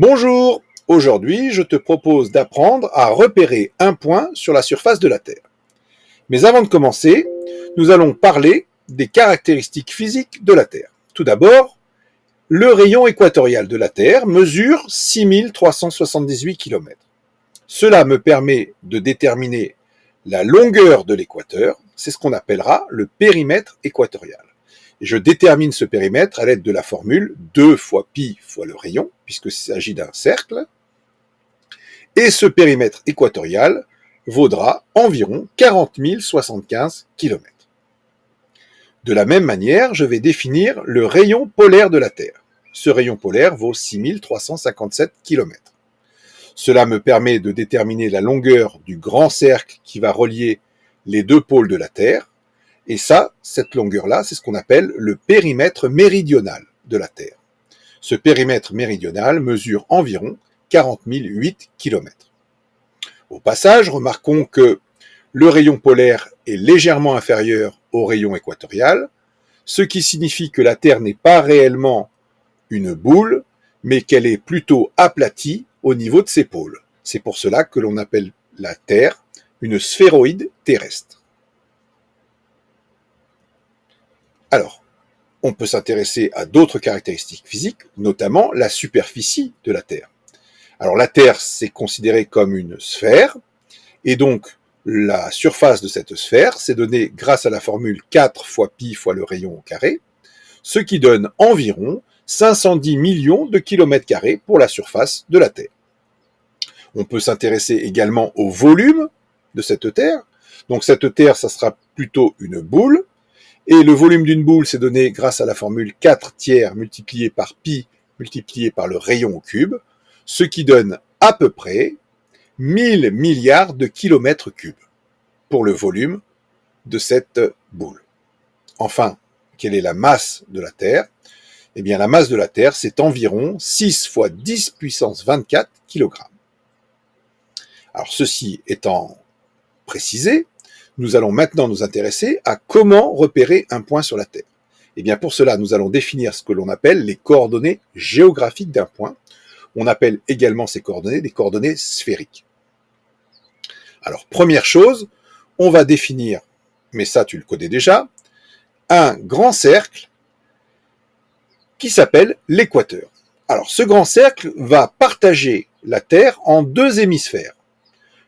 Bonjour, aujourd'hui je te propose d'apprendre à repérer un point sur la surface de la Terre. Mais avant de commencer, nous allons parler des caractéristiques physiques de la Terre. Tout d'abord, le rayon équatorial de la Terre mesure 6378 km. Cela me permet de déterminer la longueur de l'équateur, c'est ce qu'on appellera le périmètre équatorial. Et je détermine ce périmètre à l'aide de la formule 2 fois pi fois le rayon, puisqu'il s'agit d'un cercle. Et ce périmètre équatorial vaudra environ 40 075 km. De la même manière, je vais définir le rayon polaire de la Terre. Ce rayon polaire vaut 6357 km. Cela me permet de déterminer la longueur du grand cercle qui va relier les deux pôles de la Terre. Et ça, cette longueur-là, c'est ce qu'on appelle le périmètre méridional de la Terre. Ce périmètre méridional mesure environ 40 008 km. Au passage, remarquons que le rayon polaire est légèrement inférieur au rayon équatorial, ce qui signifie que la Terre n'est pas réellement une boule, mais qu'elle est plutôt aplatie au niveau de ses pôles. C'est pour cela que l'on appelle la Terre une sphéroïde terrestre. Alors, on peut s'intéresser à d'autres caractéristiques physiques, notamment la superficie de la Terre. Alors la Terre, c'est considéré comme une sphère, et donc la surface de cette sphère, c'est donné grâce à la formule 4 fois pi fois le rayon au carré, ce qui donne environ 510 millions de kilomètres carrés pour la surface de la Terre. On peut s'intéresser également au volume de cette Terre. Donc cette Terre, ça sera plutôt une boule, et le volume d'une boule, c'est donné grâce à la formule 4 tiers multiplié par pi multiplié par le rayon au cube, ce qui donne à peu près 1000 milliards de kilomètres cubes pour le volume de cette boule. Enfin, quelle est la masse de la Terre ? Eh bien, la masse de la Terre, c'est environ 6 fois 10 puissance 24 kg. Alors, ceci étant précisé, nous allons maintenant nous intéresser à comment repérer un point sur la Terre. Eh bien, pour cela, nous allons définir ce que l'on appelle les coordonnées géographiques d'un point. On appelle également ces coordonnées des coordonnées sphériques. Alors, première chose, on va définir, mais ça tu le connais déjà, un grand cercle qui s'appelle l'équateur. Alors, ce grand cercle va partager la Terre en deux hémisphères.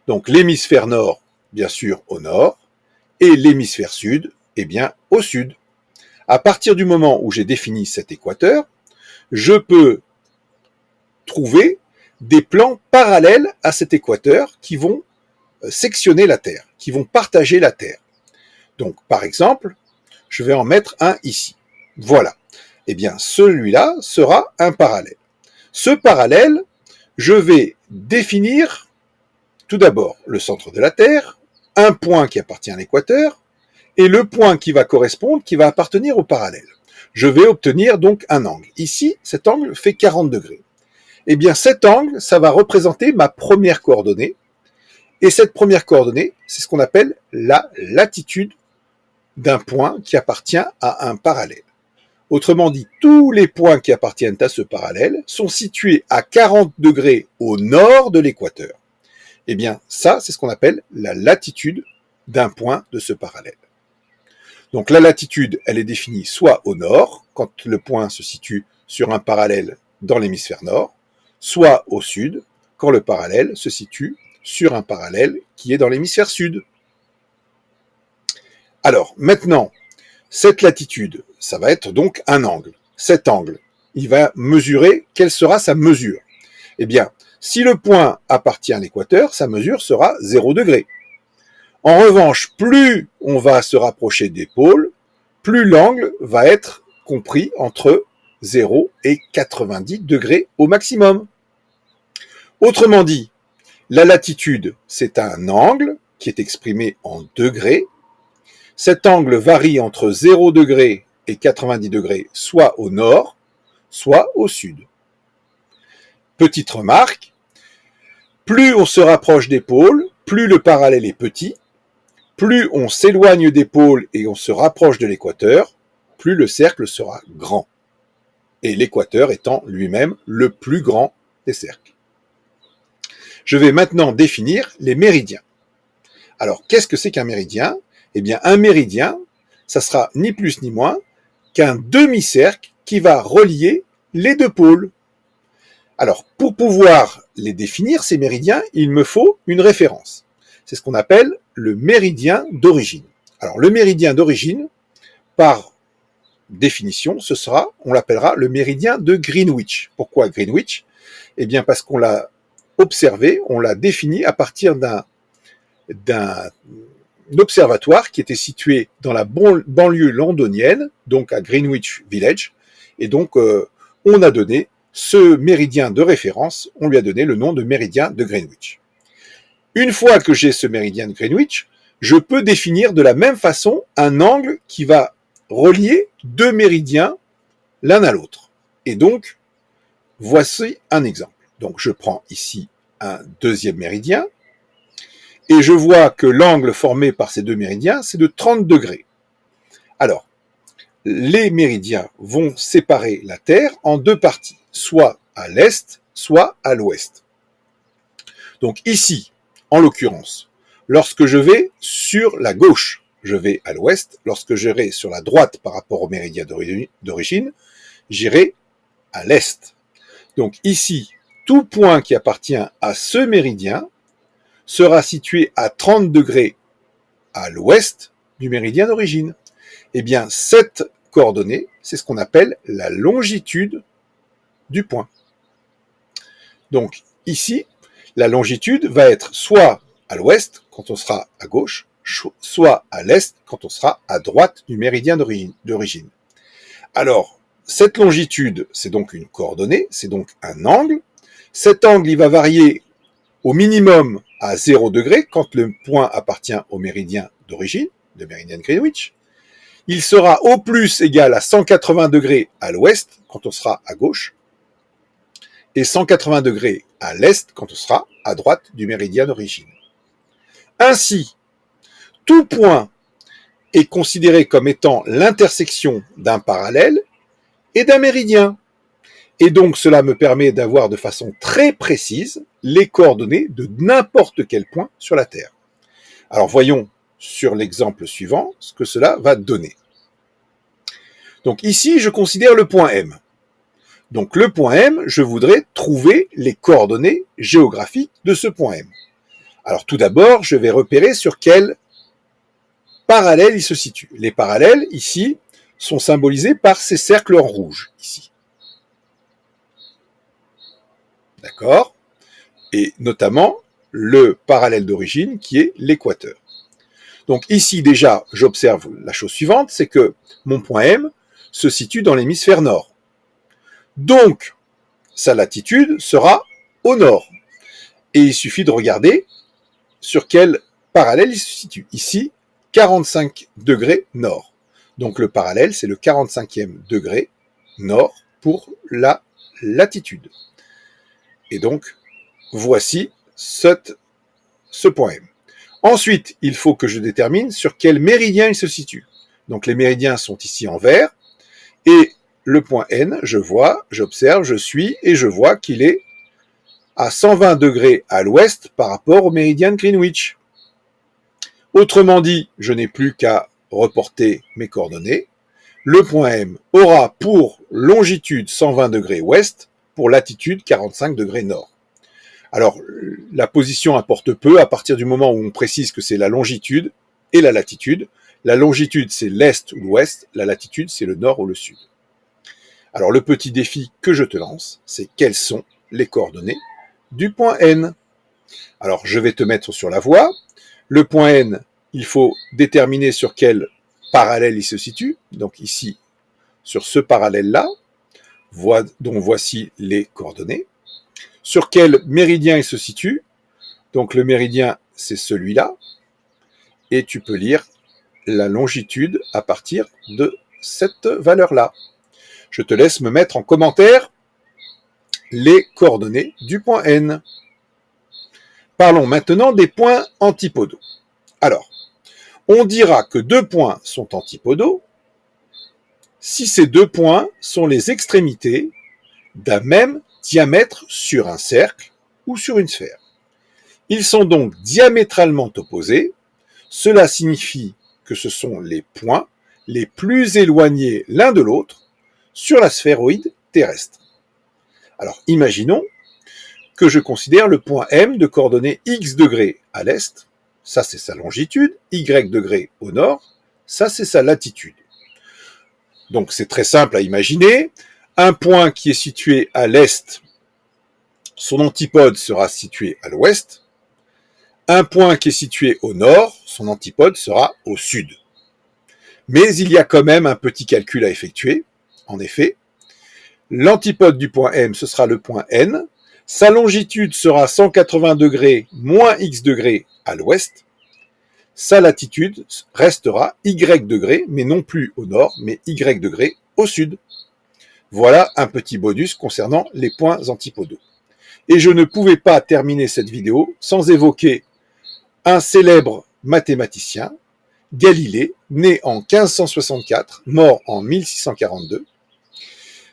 Donc, l'hémisphère nord, bien sûr, au nord, et l'hémisphère sud, eh bien, au sud. À partir du moment où j'ai défini cet équateur, je peux trouver des plans parallèles à cet équateur qui vont sectionner la Terre, qui vont partager la Terre. Donc, par exemple, je vais en mettre un ici. Voilà. Eh bien, celui-là sera un parallèle. Ce parallèle, je vais définir tout d'abord le centre de la Terre, un point qui appartient à l'équateur, et le point qui va correspondre, qui va appartenir au parallèle. Je vais obtenir donc un angle. Ici, cet angle fait 40 degrés. Eh bien, cet angle, ça va représenter ma première coordonnée. Et cette première coordonnée, c'est ce qu'on appelle la latitude d'un point qui appartient à un parallèle. Autrement dit, tous les points qui appartiennent à ce parallèle sont situés à 40 degrés au nord de l'équateur. Eh bien, ça, c'est ce qu'on appelle la latitude d'un point de ce parallèle. Donc la latitude, elle est définie soit au nord, quand le point se situe sur un parallèle dans l'hémisphère nord, soit au sud, quand le parallèle se situe sur un parallèle qui est dans l'hémisphère sud. Alors, maintenant, cette latitude, ça va être donc un angle. Cet angle, il va mesurer, quelle sera sa mesure ? Eh bien, si le point appartient à l'équateur, sa mesure sera 0 degré. En revanche, plus on va se rapprocher des pôles, plus l'angle va être compris entre 0 et 90 degrés au maximum. Autrement dit, la latitude, c'est un angle qui est exprimé en degrés. Cet angle varie entre 0 degré et 90 degrés, soit au nord, soit au sud. Petite remarque, plus on se rapproche des pôles, plus le parallèle est petit, plus on s'éloigne des pôles et on se rapproche de l'équateur, plus le cercle sera grand. Et l'équateur étant lui-même le plus grand des cercles. Je vais maintenant définir les méridiens. Alors, qu'est-ce que c'est qu'un méridien? Eh bien, un méridien, ça sera ni plus ni moins qu'un demi-cercle qui va relier les deux pôles. Alors, pour pouvoir les définir, ces méridiens, il me faut une référence. C'est ce qu'on appelle le méridien d'origine. Alors, le méridien d'origine, par définition, on l'appellera le méridien de Greenwich. Pourquoi Greenwich? Eh bien, parce qu'on l'a observé, on l'a défini à partir d'un observatoire qui était situé dans la banlieue londonienne, donc à Greenwich Village, et donc on a donné ce méridien de référence, on lui a donné le nom de méridien de Greenwich. Une fois que j'ai ce méridien de Greenwich, je peux définir de la même façon un angle qui va relier deux méridiens l'un à l'autre. Et donc, voici un exemple. Donc, je prends ici un deuxième méridien, et je vois que l'angle formé par ces deux méridiens, c'est de 30 degrés. Alors, les méridiens vont séparer la Terre en deux parties, soit à l'est, soit à l'ouest. Donc ici, en l'occurrence, lorsque je vais sur la gauche, je vais à l'ouest. Lorsque j'irai sur la droite par rapport au méridien d'origine, j'irai à l'est. Donc ici, tout point qui appartient à ce méridien sera situé à 30 degrés à l'ouest du méridien d'origine. Eh bien, cette coordonnée, c'est ce qu'on appelle la longitude du point. Donc, ici, la longitude va être soit à l'ouest, quand on sera à gauche, soit à l'est, quand on sera à droite du méridien d'origine. Alors, cette longitude, c'est donc une coordonnée, c'est donc un angle. Cet angle, il va varier au minimum à 0 degré quand le point appartient au méridien d'origine, le méridien de Greenwich. Il sera au plus égal à 180 degrés à l'ouest quand on sera à gauche et 180 degrés à l'est quand on sera à droite du méridien d'origine. Ainsi, tout point est considéré comme étant l'intersection d'un parallèle et d'un méridien. Et donc, cela me permet d'avoir de façon très précise les coordonnées de n'importe quel point sur la Terre. Alors, voyons sur l'exemple suivant ce que cela va donner. Donc ici, je considère le point M. Donc le point M, je voudrais trouver les coordonnées géographiques de ce point M. Alors tout d'abord, je vais repérer sur quel parallèle il se situe. Les parallèles, ici, sont symbolisés par ces cercles en rouge, ici. D'accord? Et notamment, le parallèle d'origine qui est l'équateur. Donc ici, déjà, j'observe la chose suivante, c'est que mon point M se situe dans l'hémisphère nord. Donc, sa latitude sera au nord. Et il suffit de regarder sur quel parallèle il se situe. Ici, 45 degrés nord. Donc le parallèle, c'est le 45e degré nord pour la latitude. Et donc, voici ce point M. Ensuite, il faut que je détermine sur quel méridien il se situe. Donc les méridiens sont ici en vert. Et le point N, je vois, j'observe, je suis, et je vois qu'il est à 120 degrés à l'ouest par rapport au méridien de Greenwich. Autrement dit, je n'ai plus qu'à reporter mes coordonnées. Le point M aura pour longitude 120 degrés ouest, pour latitude 45 degrés nord. Alors, la position importe peu à partir du moment où on précise que c'est la longitude et la latitude. La longitude, c'est l'est ou l'ouest, la latitude, c'est le nord ou le sud. Alors, le petit défi que je te lance, c'est quelles sont les coordonnées du point N. Alors, je vais te mettre sur la voie. Le point N, il faut déterminer sur quel parallèle il se situe. Donc ici, sur ce parallèle-là, donc voici les coordonnées. Sur quel méridien il se situe. Donc le méridien, c'est celui-là. Et tu peux lire la longitude à partir de cette valeur-là. Je te laisse me mettre en commentaire les coordonnées du point N. Parlons maintenant des points antipodaux. Alors, on dira que deux points sont antipodaux si ces deux points sont les extrémités d'un même diamètre sur un cercle ou sur une sphère. Ils sont donc diamétralement opposés. Cela signifie que ce sont les points les plus éloignés l'un de l'autre sur la sphéroïde terrestre. Alors imaginons que je considère le point M de coordonnées x degrés à l'est, ça c'est sa longitude, y degrés au nord, ça c'est sa latitude. Donc c'est très simple à imaginer. Un point qui est situé à l'est, son antipode sera situé à l'ouest. Un point qui est situé au nord, son antipode sera au sud. Mais il y a quand même un petit calcul à effectuer. En effet, l'antipode du point M, ce sera le point N. Sa longitude sera 180 degrés moins x degrés à l'ouest. Sa latitude restera y degrés, mais non plus au nord, mais y degrés au sud. Voilà un petit bonus concernant les points antipodaux. Et je ne pouvais pas terminer cette vidéo sans évoquer un célèbre mathématicien, Galilée, né en 1564, mort en 1642.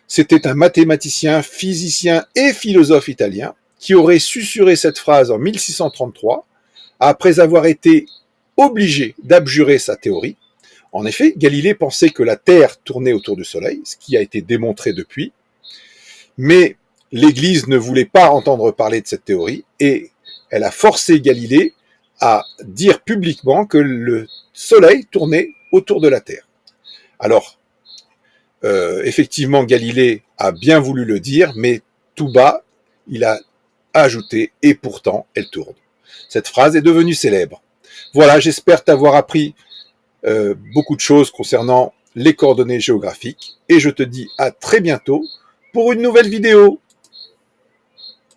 C'était un mathématicien, physicien et philosophe italien qui aurait susurré cette phrase en 1633 après avoir été obligé d'abjurer sa théorie. En effet, Galilée pensait que la Terre tournait autour du Soleil, ce qui a été démontré depuis, mais l'Église ne voulait pas entendre parler de cette théorie et elle a forcé Galilée à dire publiquement que le Soleil tournait autour de la Terre. Alors, effectivement, Galilée a bien voulu le dire, mais tout bas, il a ajouté « et pourtant, elle tourne ». Cette phrase est devenue célèbre. Voilà, j'espère t'avoir appris beaucoup de choses concernant les coordonnées géographiques et je te dis à très bientôt pour une nouvelle vidéo.